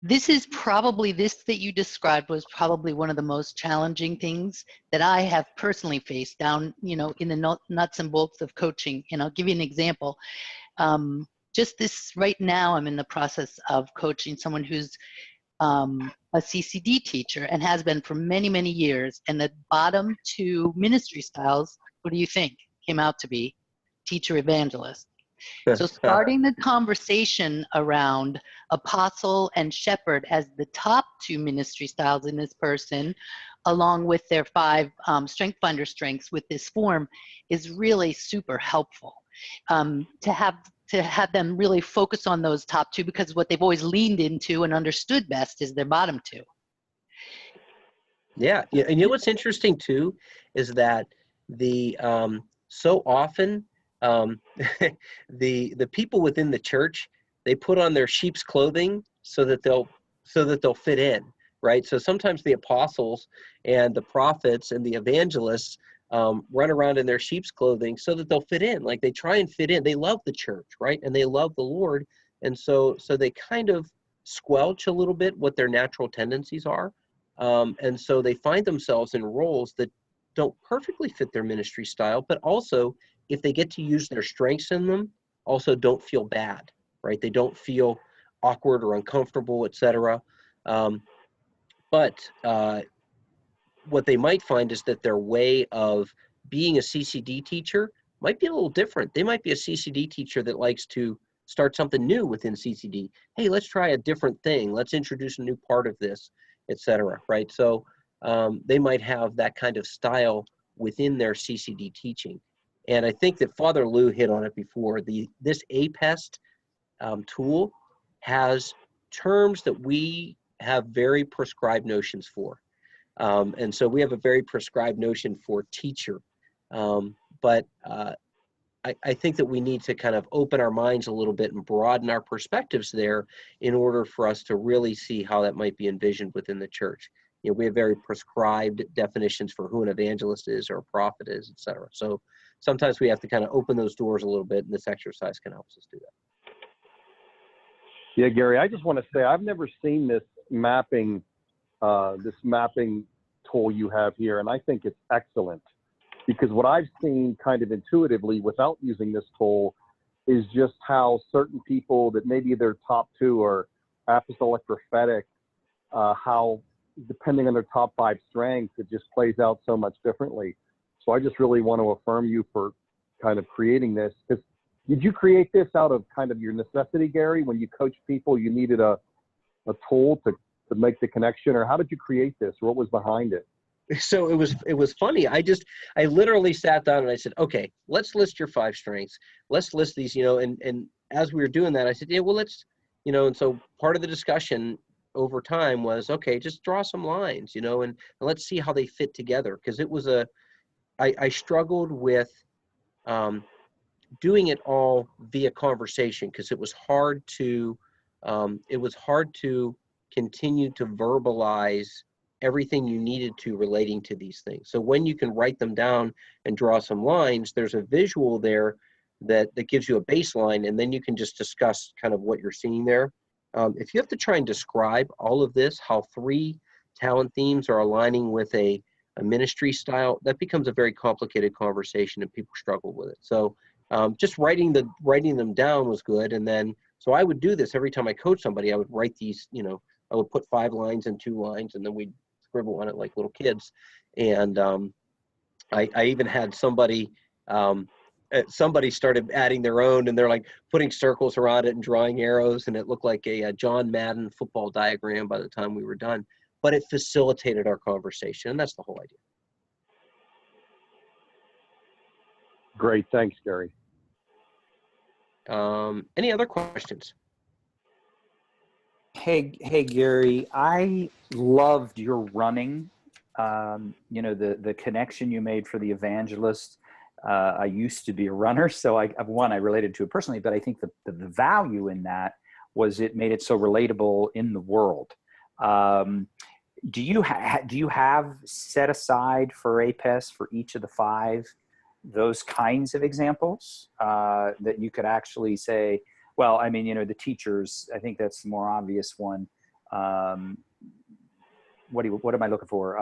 This is probably, this that you described was probably one of the most challenging things that I have personally faced down, in the nuts and bolts of coaching. And I'll give you an example. Just this right now, I'm in the process of coaching someone who's a CCD teacher and has been for many, many years. And the bottom two ministry styles, what do you think, came out to be teacher evangelist. So starting the conversation around apostle and shepherd as the top two ministry styles in this person, along with their 5 strength finder strengths with this form, is really super helpful to have them really focus on those top two, because what they've always leaned into and understood best is their bottom two. Yeah, and what's interesting too is that so often the people within the church, they put on their sheep's clothing so that they'll fit in, right? So sometimes the apostles and the prophets and the evangelists run around in their sheep's clothing so that they'll fit in. Like they try and fit in. They love the church, right? And they love the Lord, and so they kind of squelch a little bit what their natural tendencies are, and so they find themselves in roles that don't perfectly fit their ministry style, but also, if they get to use their strengths in them, also don't feel bad, right? They don't feel awkward or uncomfortable, etc. But what they might find is that their way of being a CCD teacher might be a little different. They might be a CCD teacher that likes to start something new within CCD. Hey, let's try a different thing. Let's introduce a new part of this, etc. Right? So they might have that kind of style within their CCD teaching. And I think that Father Lou hit on it before. This APEST tool has terms that we have very prescribed notions for. And so we have a very prescribed notion for teacher. But I think that we need to kind of open our minds a little bit and broaden our perspectives there in order for us to really see how that might be envisioned within the church. We have very prescribed definitions for who an evangelist is or a prophet is, etc. So sometimes we have to kind of open those doors a little bit, and this exercise can help us do that. Yeah, Gary, I just want to say I've never seen this mapping tool you have here, and I think it's excellent, because what I've seen kind of intuitively without using this tool is just how certain people that maybe their top two are apostolic, prophetic, how depending on their top 5 strengths, it just plays out so much differently. So I just really want to affirm you for kind of creating this. Did you create this out of kind of your necessity, Gary? When you coach people, you needed a tool to make the connection, or how did you create this? What was behind it? So it was funny. I literally sat down and I said, okay, let's list your 5 strengths. Let's list these, and as we were doing that, I said, yeah, well, let's, and so part of the discussion over time was, okay, just draw some lines, and let's see how they fit together. Because it was I struggled with doing it all via conversation, because it was hard to continue to verbalize everything you needed to relating to these things. So when you can write them down and draw some lines, there's a visual there that gives you a baseline, and then you can just discuss kind of what you're seeing there. If you have to try and describe all of this, how 3 talent themes are aligning with a ministry style, that becomes a very complicated conversation, and people struggle with it. So just writing them down was good. And then, so I would do this every time I coach somebody. I would write these, I would put 5 lines and 2 lines, and then we'd scribble on it like little kids. And I even had somebody started adding their own, and they're like putting circles around it and drawing arrows, and it looked like a John Madden football diagram by the time we were done. But it facilitated our conversation, and that's the whole idea. Great, thanks, Gary. Any other questions? Hey, Gary, I loved your running. The connection you made for the evangelist. I used to be a runner, so I related to it personally, but I think the value in that was it made it so relatable in the world. Do you have set aside for APEST for each of the 5 those kinds of examples that you could actually say, well, I mean, the teachers, I think that's the more obvious one. what am I looking for?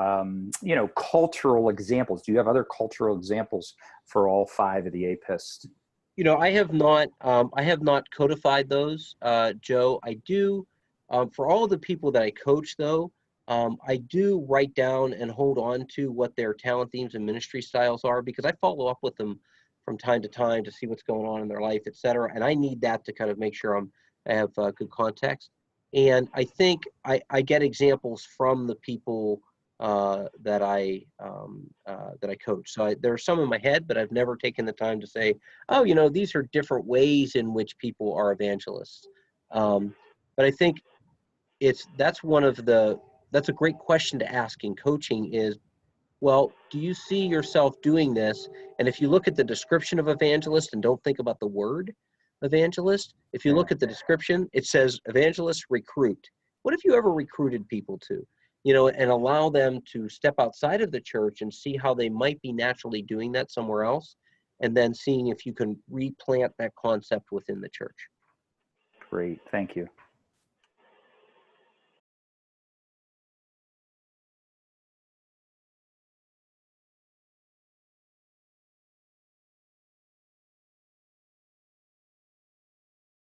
Cultural examples. Do you have other cultural examples for all 5 of the APEST? I have not codified those, Joe. I do, for all of the people that I coach, though, I do write down and hold on to what their talent themes and ministry styles are, because I follow up with them from time to time to see what's going on in their life, et cetera. And I need that to kind of make sure I have good context. And I think I get examples from the people that I coach. So there are some in my head, but I've never taken the time to say, oh, these are different ways in which people are evangelists. But I think that's a great question to ask in coaching is, well, do you see yourself doing this? And if you look at the description of evangelist and don't think about the word evangelist, if you look at the description, it says evangelist recruit. What if you ever recruited people to, and allow them to step outside of the church and see how they might be naturally doing that somewhere else, and then seeing if you can replant that concept within the church? Great, thank you.